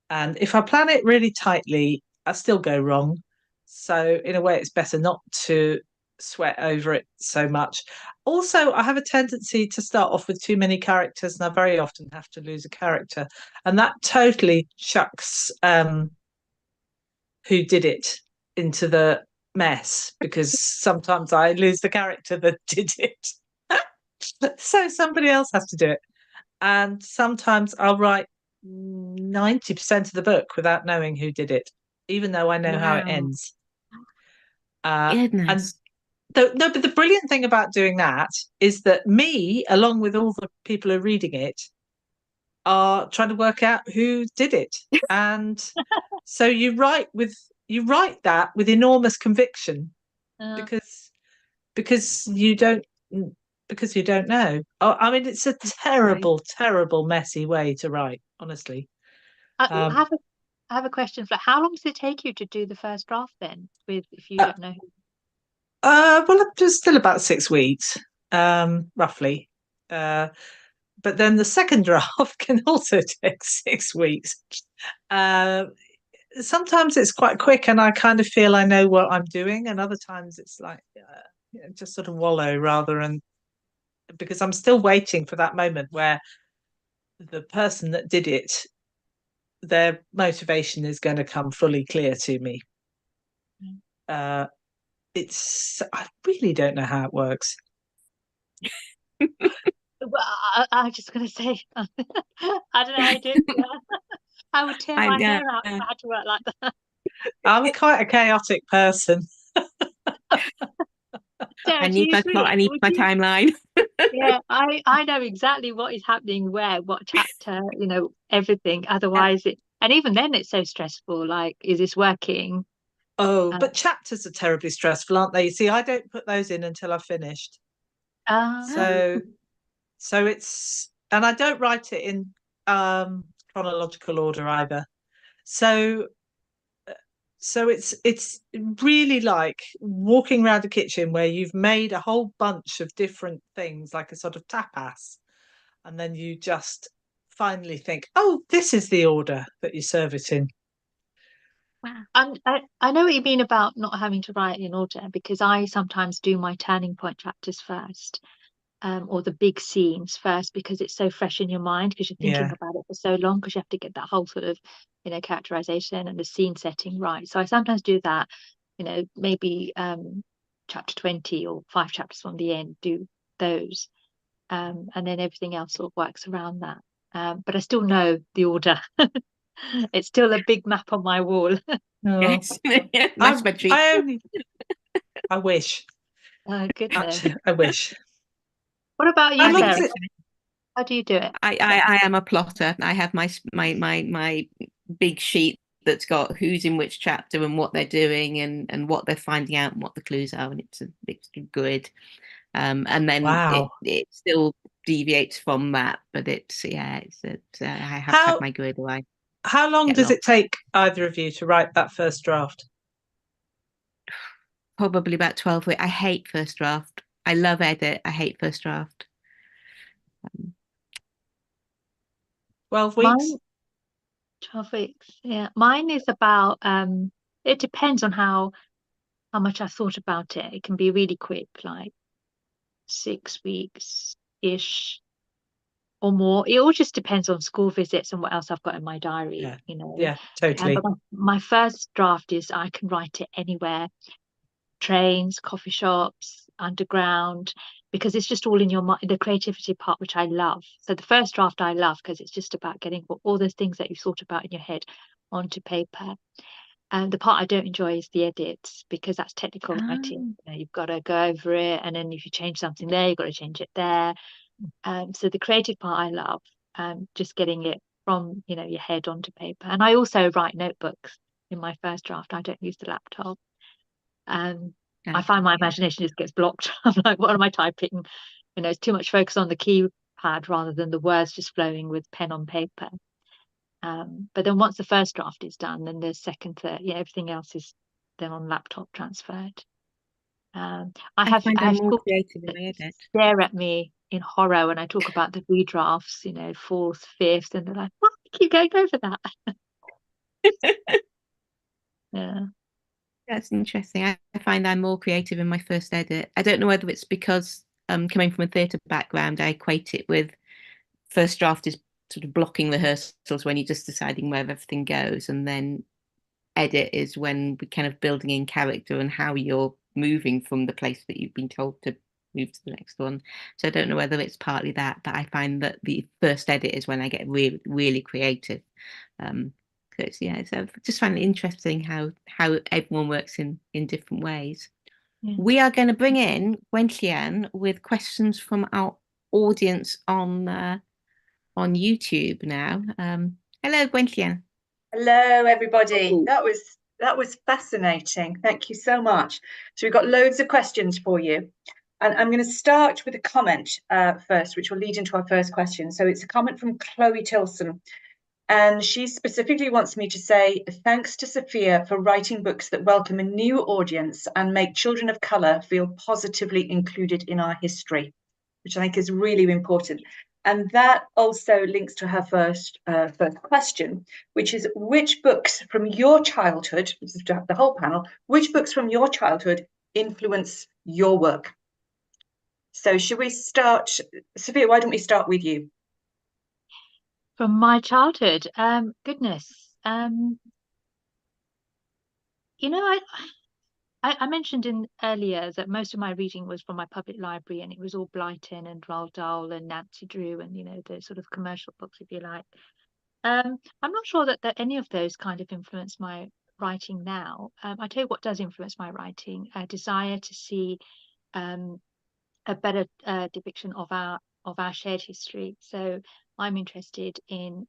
and if I plan it really tightly, I still go wrong. So in a way, it's better not to sweat over it so much. Also, I have a tendency to start off with too many characters, and I very often have to lose a character, and that totally chucks who did it into the mess, because sometimes I lose the character that did it. So somebody else has to do it. And sometimes I'll write 90% of the book without knowing who did it, even though I know how it ends. Goodness. But the brilliant thing about doing that is that me, along with all the people who are reading it, are trying to work out who did it. And so you write that with enormous conviction, because you don't know. I mean, it's a terrible, terrible, messy way to write, honestly. I have a question, Fleur. How long does it take you to do the first draft then, if you don't know who? Well, I'm just still about 6 weeks, roughly. But then the second draft can also take 6 weeks. Sometimes it's quite quick and I kind of feel I know what I'm doing, and other times it's like just sort of wallow rather, and because I'm still waiting for that moment where the person that did it, their motivation is going to come fully clear to me. I really don't know how it works. Well, I was just going to say, I don't know how you do it. I would tear my hair out if I had to work like that. I'm quite a chaotic person. I need my timeline. Yeah, I know exactly what is happening where, what chapter, everything. Otherwise, and even then it's so stressful. Like, is this working? Oh, but chapters are terribly stressful, aren't they? You see, I don't put those in until I've finished. So it's, and I don't write it in chronological order either. So it's really like walking around a kitchen where you've made a whole bunch of different things, like a sort of tapas, and then you just finally think, oh, this is the order that you serve it in. Wow. I know what you mean about not having to write in order, because I sometimes do my turning point chapters first, or the big scenes first, because it's so fresh in your mind, because you're thinking about it for so long, because you have to get that whole sort of characterization and the scene setting right. So I sometimes do that, maybe chapter 20 or 5 chapters from the end, do those, and then everything else sort of works around that. But I still know the order. It's still a big map on my wall. Yes. I wish. Goodness. Actually, I wish. What about you, Sarah? How do you do it? I am a plotter. I have my big sheet that's got who's in which chapter and what they're doing and what they're finding out and what the clues are, and it's a big grid. And then it still deviates from that, but I have to have my grid away. How long does it take either of you to write that first draft? Probably about 12 weeks. I hate first draft. I love edit. I hate first draft. 12 weeks? 12 weeks, yeah. Mine is about, it depends on how much I thought about it. It can be really quick, like 6 weeks-ish or more. It all just depends on school visits and what else I've got in my diary, Yeah, totally. But my first draft is I can write it anywhere, trains, coffee shops, underground, because it's just all in your mind, the creativity part, which I love. So the first draft I love because it's just about getting all those things that you've thought about in your head onto paper. And the part I don't enjoy is the edits, because that's technical writing. You've got to go over it, and then if you change something there, you've got to change it there. So the creative part I love, just getting it from your head onto paper. And I also write notebooks in my first draft. I don't use the laptop. I find my imagination just gets blocked. I'm like, what am I typing? It's too much focus on the keypad rather than the words just flowing with pen on paper. But then once the first draft is done, then the second, third, everything else is then on laptop transferred. I have more creative in my edit. Stare at me in horror when I talk about the redrafts, 4th, 5th, and they're like, "What? Keep going over that." Yeah. That's interesting. I find I'm more creative in my first edit. I don't know whether it's because coming from a theatre background, I equate it with first draft is sort of blocking rehearsals when you're just deciding where everything goes, and then edit is when we're kind of building in character and how you're moving from the place that you've been told to move to the next one. So I don't know whether it's partly that, but I find that the first edit is when I get really, really creative. So I just find it interesting how everyone works in different ways. Yeah. We are going to bring in Gwenllian with questions from our audience on YouTube now. Hello, Gwenllian. Hello, everybody. That was fascinating. Thank you so much. So we've got loads of questions for you. And I'm going to start with a comment first, which will lead into our first question. So it's a comment from Chloe Tilson. And she specifically wants me to say thanks to Sufiya for writing books that welcome a new audience and make children of colour feel positively included in our history, which I think is really important. And that also links to her first question, which is which books from your childhood, this is the whole panel, which books from your childhood influence your work? So should we start, Sufiya, why don't we start with you? From my childhood, goodness. You know, I mentioned in earlier that most of my reading was from my public library, and it was all Blyton and Roald Dahl and Nancy Drew and, you know, the sort of commercial books, if you like. I'm not sure that any of those kind of influence my writing now. I tell you what does influence my writing: a desire to see a better depiction of our shared history. So I'm interested in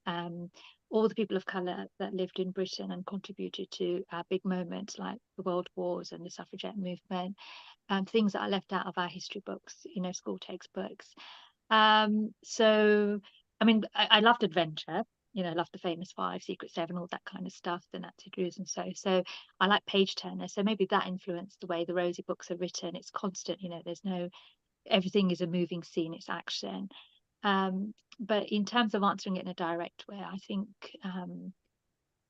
all the people of colour that lived in Britain and contributed to big moments like the World Wars and the suffragette movement, things that are left out of our history books, you know, school textbooks. So, I mean, I loved adventure. You know, I loved the Famous Five, Secret Seven, all that kind of stuff, the Nancy Drews and so I like page turner. So maybe that influenced the way the Rosie books are written. It's constant, you know, there's no, everything is a moving scene, it's action. But in terms of answering it in a direct way, I think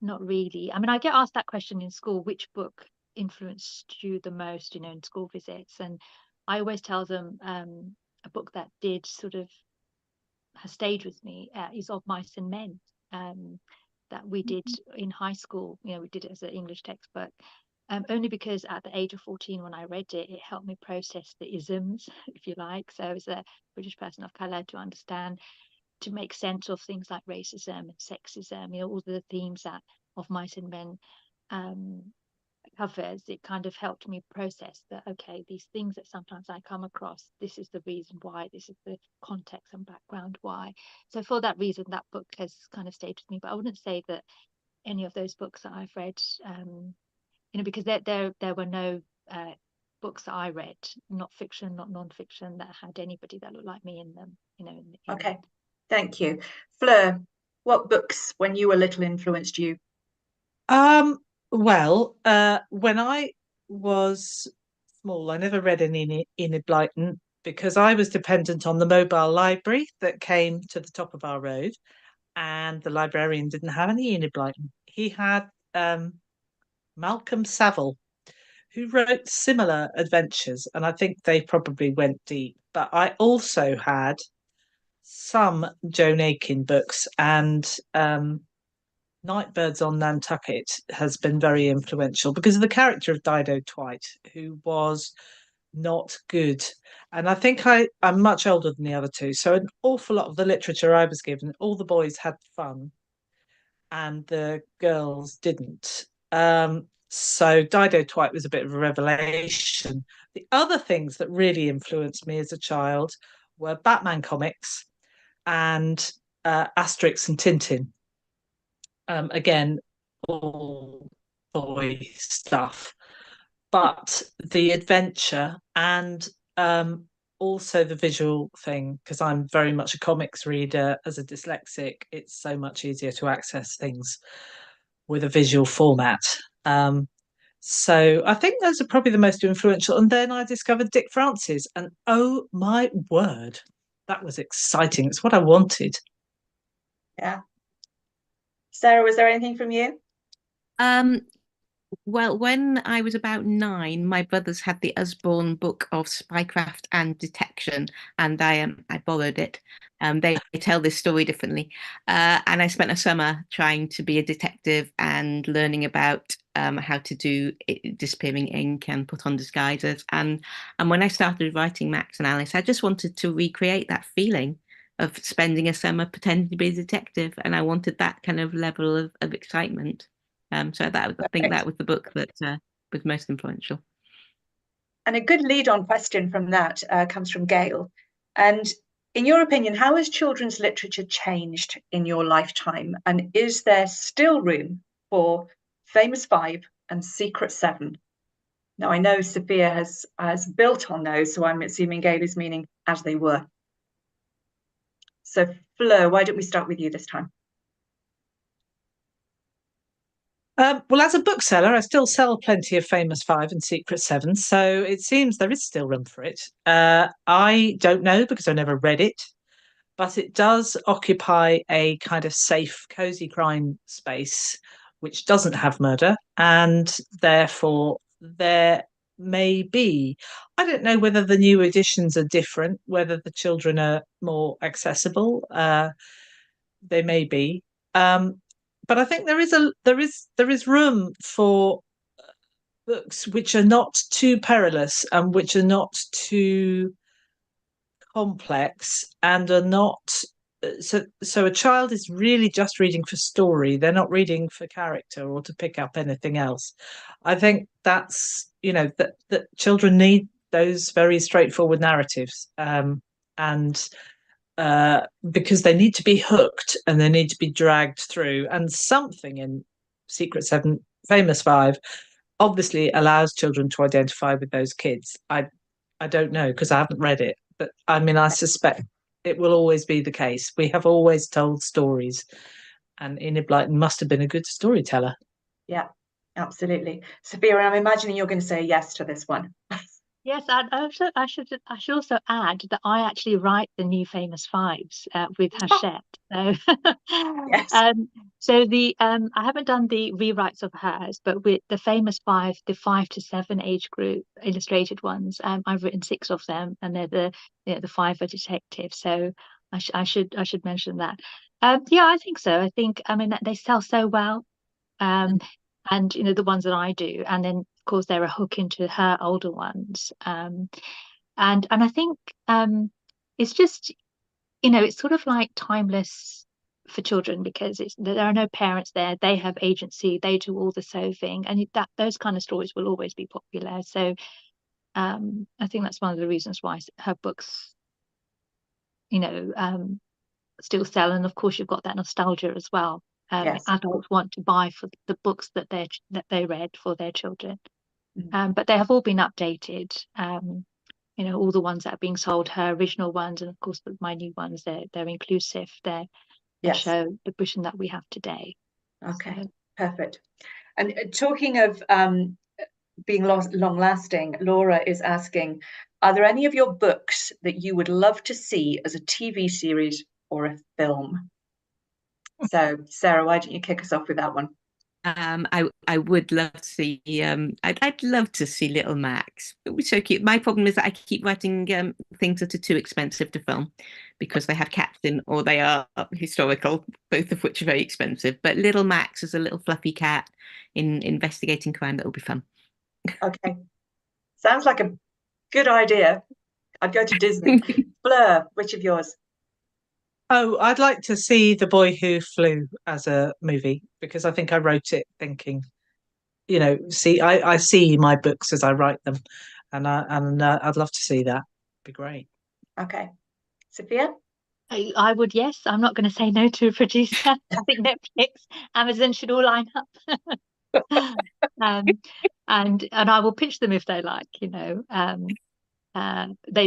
not really. I mean, I get asked that question in school, which book influenced you the most, you know, in school visits, and I always tell them a book that did sort of has stayed with me is Of Mice and Men, that we did in high school. You know, we did it as an English textbook. Only because at the age of 14, when I read it, it helped me process the isms, if you like. So as a British person of colour, to understand, to make sense of things like racism and sexism, you know, all the themes that Of Mice and Men covers, it kind of helped me process that, okay, these things that sometimes I come across, this is the reason why, this is the context and background why. So for that reason, that book has kind of stayed with me. But I wouldn't say that any of those books that I've read, you know, because there were no books that I read, not fiction, not non-fiction, that had anybody that looked like me in them, you know. Okay, thank you. Fleur, what books when you were little influenced you? Well, when I was small, I never read any Enid Blyton because I was dependent on the mobile library that came to the top of our road, and the librarian didn't have any Enid Blyton. He had Malcolm Saville, who wrote similar adventures, and I think they probably went deep. But I also had some Joan Aiken books, and Nightbirds on Nantucket has been very influential because of the character of Dido Twite, who was not good. And I think I'm much older than the other two. So an awful lot of the literature I was given, all the boys had fun and the girls didn't. So Dido Twite was a bit of a revelation. The other things that really influenced me as a child were Batman comics and Asterix and Tintin. Again, all boy stuff, but the adventure and also the visual thing, because I'm very much a comics reader. As a dyslexic, it's so much easier to access things with a visual format. So I think those are probably the most influential. And then I discovered Dick Francis, and oh my word, that was exciting. It's what I wanted. Yeah. Sarah, was there anything from you? Well, when I was about 9, my brothers had the Usborne book of spycraft and detection, and I borrowed it. They tell this story differently, and I spent a summer trying to be a detective and learning about how to do disappearing ink and put on disguises. And when I started writing Max and Alice, I just wanted to recreate that feeling of spending a summer pretending to be a detective, and I wanted that kind of level of excitement. So that I think that was the book that was most influential. And a good lead-on question from that comes from Gail. And in your opinion, how has children's literature changed in your lifetime? And is there still room for Famous Five and Secret Seven? Now, I know Sufiya has built on those, so I'm assuming Gail is meaning as they were. So Fleur, why don't we start with you this time? Well, as a bookseller, I still sell plenty of Famous Five and Secret Seven, so it seems there is still room for it. I don't know because I never read it, but it does occupy a kind of safe, cozy crime space, which doesn't have murder, and therefore there may be. I don't know whether the new editions are different, whether the children are more accessible. They may be. But I think there is room for books which are not too perilous and which are not too complex and are not so a child is really just reading for story. They're not reading for character or to pick up anything else. I think that's that children need those very straightforward narratives, and because they need to be hooked and they need to be dragged through. And something in Secret Seven, Famous Five, obviously allows children to identify with those kids. I don't know because I haven't read it, but I mean, I suspect it will always be the case. We have always told stories, and Enid Blyton must have been a good storyteller. Yeah, absolutely. Sufiya, I'm imagining you're going to say yes to this one. Yes, and I should also add that I actually write the new Famous Fives with Hachette. So, Yes. so I haven't done the rewrites of hers, but with the Famous Five, the 5 to 7 age group illustrated ones, I've written 6 of them, and they're the 5 are detectives. So I should mention that. Yeah, I think so. I think that they sell so well. And the ones that I do, and then of course they're a hook into her older ones, and I think it's just it's sort of like timeless for children because there are no parents there. They have agency. They do all the sewing, and those kind of stories will always be popular. So I think that's one of the reasons why her books still sell, and of course you've got that nostalgia as well. Yes. Adults want to buy for the books that they read for their children, but they have all been updated. All the ones that are being sold, her original ones, and of course my new ones. They're inclusive. They show the Britain that we have today. Okay, perfect. And talking of being long lasting, Laura is asking, are there any of your books that you would love to see as a TV series or a film? So, Sarah, why don't you kick us off with that one? I would love to see. I'd love to see Little Max. It was so cute. My problem is that I keep writing things that are too expensive to film because they have cats in or they are historical, both of which are very expensive. But Little Max is a little fluffy cat in investigating crime. That will be fun. Okay, sounds like a good idea. I'd go to Disney. Fleur, which of yours? Oh, I'd like to see The Boy Who Flew as a movie because I think I wrote it thinking, I see my books as I write them, and I'd love to see that. It'd be great. Okay, Sufiya? I would, yes. I'm not going to say no to a producer. I think Netflix, Amazon should all line up. And I will pitch them if they like. They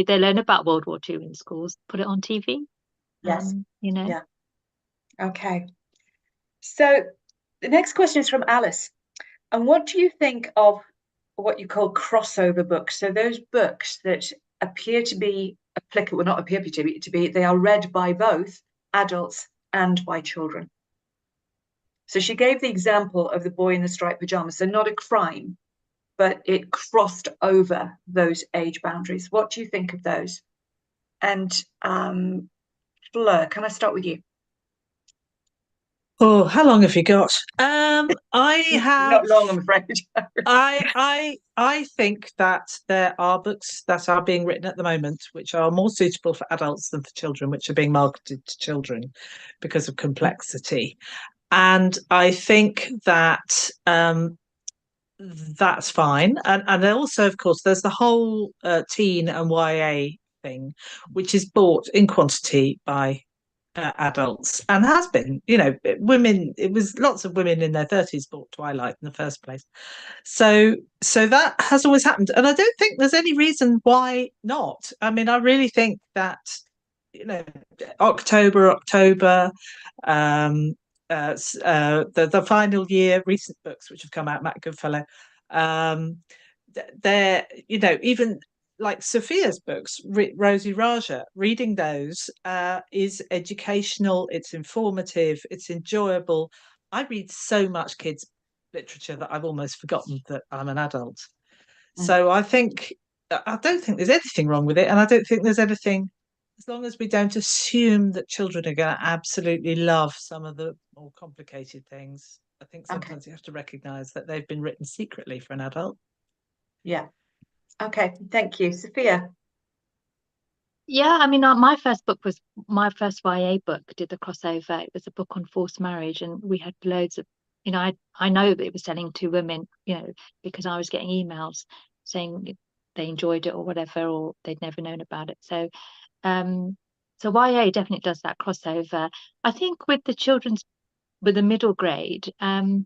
learn about World War II in schools. Put it on TV. Yes. Yeah. Okay. So the next question is from Alice. And what do you think of what you call crossover books? So those books that appear to be applicable, not appear to be, they are read by both adults and by children. So she gave the example of The Boy in the Striped Pajamas. So not a crime, but it crossed over those age boundaries. What do you think of those? And Fleur, can I start with you? Oh, how long have you got? I have not long, I'm afraid. I think that there are books that are being written at the moment which are more suitable for adults than for children, which are being marketed to children because of complexity. And I think that that's fine. And also, of course, there's the whole teen and YA thing, which is bought in quantity by adults and has been, women. It was lots of women in their 30s bought Twilight in the first place. So that has always happened, and I don't think there's any reason why not. I mean, I really think that October, the final year recent books which have come out, Matt Goodfellow, they're, you know, even like Sufiya's books, Rosie Raja, reading those is educational, it's informative, it's enjoyable. I read so much kids literature that I've almost forgotten that I'm an adult. So I don't think there's anything wrong with it, and I don't think there's anything, as long as we don't assume that children are going to absolutely love some of the more complicated things. I think sometimes you have to recognise that they've been written secretly for an adult. Yeah. Okay, thank you. Sufiya? Yeah, I mean, my first book was my first YA book, did the crossover. It was a book on forced marriage, and we had loads of, you know, I know that it was selling to women, you know, because I was getting emails saying they enjoyed it or whatever, or they'd never known about it. So, so YA definitely does that crossover. I think with the children's, with the middle grade, I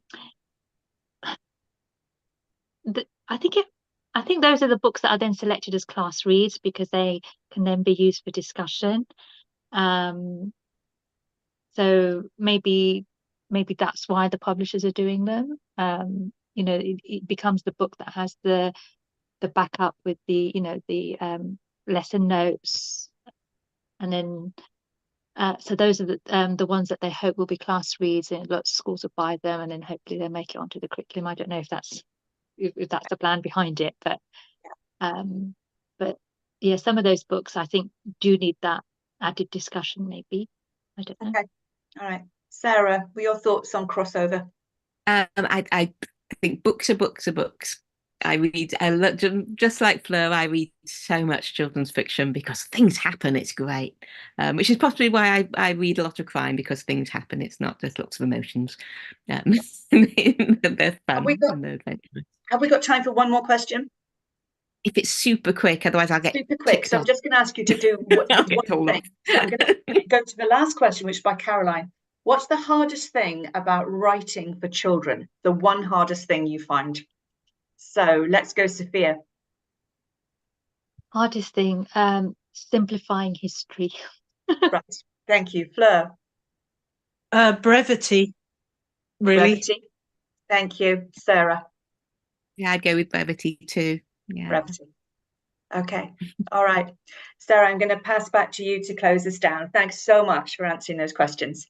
think those are the books that are then selected as class reads because they can then be used for discussion. So maybe that's why the publishers are doing them. You know, it becomes the book that has the backup with the, you know, the lesson notes, and then so those are the ones that they hope will be class reads, and lots of schools will buy them, and then hopefully they'll make it onto the curriculum. I don't know if that's the plan behind it, but yeah, some of those books I think do need that added discussion, maybe. I don't know. Okay, all right. Sarah, what are your thoughts on crossover? I think books are books are books. I love, just like Fleur, I read so much children's fiction because things happen. It's great, which is possibly why I read a lot of crime, because things happen. It's not just lots of emotions. They're fun and they're adventurous. Have we got time for one more question? If it's super quick, otherwise I'll get super quick. So I'm just going to ask you to do one thing. I'm going to go to the last question, which is by Caroline. What's the hardest thing about writing for children? The one hardest thing you find? So let's go, Sufiya. Hardest thing, simplifying history. Right. Thank you. Fleur. Brevity, really. Brevity. Thank you. Sarah. Yeah, I'd go with brevity too. Yeah. Brevity. Okay. All right. Sarah, I'm going to pass back to you to close us down. Thanks so much for answering those questions.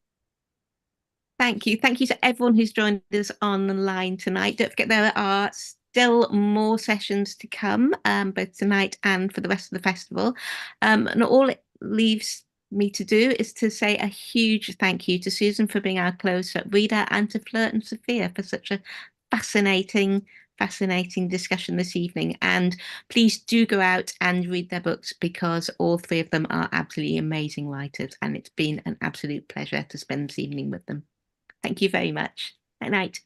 Thank you. Thank you to everyone who's joined us online tonight. Don't forget there are still more sessions to come, both tonight and for the rest of the festival. And all it leaves me to do is to say a huge thank you to Susan for being our close-up reader, and to Fleur and Sufiya for such a fascinating discussion this evening. And please do go out and read their books, because all three of them are absolutely amazing writers, and it's been an absolute pleasure to spend this evening with them. Thank you very much. Good night.